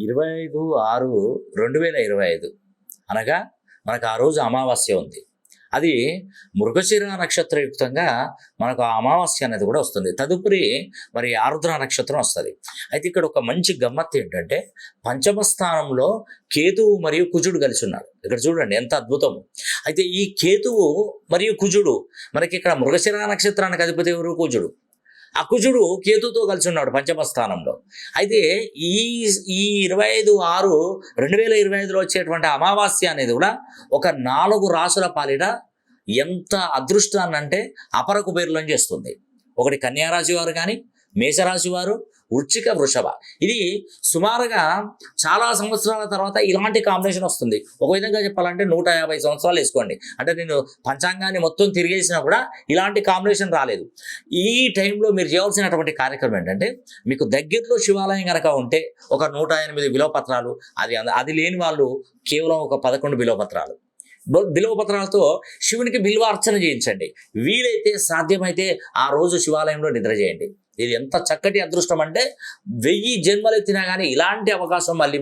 25/6/2025 అనగా మనకు ఆ రోజు అమావాస్య ఉంది. అది మృగశిర నక్షత్రయుక్తంగా మనకు ఆ అమావాస్య అనేది కూడా వస్తుంది. తదుపరి మరి ఆరుద్ర నక్షత్రం వస్తది. అయితే ఇక్కడ ఒక మంచి గమ్మత్తు ఏంటంటే పంచమ స్థానంలో కేతువు మరియు కుజుడు కలిసి ఉన్నారు. ఇక్కడ చూడండి ఎంత అద్భుతం. అయితే ఈ కేతువు మరియు కుజుడు మనకి ఇక్కడ మృగశిర నక్షత్రానికి అధిపతి ఎవరు? కుజుడు. ఆ కుజుడు కేతుతో కలిసి ఉన్నాడు పంచమ స్థానంలో. అయితే ఈ ఈ 25/6/2025లో వచ్చేటువంటి అమావాస్య అనేది కూడా ఒక 4 రాసుల పాలిట ఎంత అదృష్టాన్ని అంటే అపర కుబేరులను చేస్తుంది. ఒకటి కన్యారాశి వారు కానీ, మేషరాశి వారు, వృశ్చిక, వృషభ. ఇది సుమారుగా చాలా సంవత్సరాల తర్వాత ఇలాంటి కాంబినేషన్ వస్తుంది. ఒక విధంగా చెప్పాలంటే 150 సంవత్సరాలు వేసుకోండి. అంటే నేను పంచాంగాన్ని మొత్తం తిరిగేసినా కూడా ఇలాంటి కాంబినేషన్ రాలేదు. ఈ టైంలో మీరు చేయాల్సినటువంటి కార్యక్రమం ఏంటంటే మీకు దగ్గరలో శివాలయం కనుక ఉంటే ఒక 108 బిల్వపత్రాలు, అది లేని వాళ్ళు కేవలం ఒక 11 బిల్వపత్రాలు, బిల్వపత్రాలతో శివునికి బిల్వార్చన చేయించండి. వీలైతే సాధ్యమైతే ఆ రోజు శివాలయంలో నిద్ర చేయండి. ఇది ఎంత చక్కటి అదృష్టం అంటే 1000 జన్మలెత్తినా కానీ ఇలాంటి అవకాశం మళ్ళీ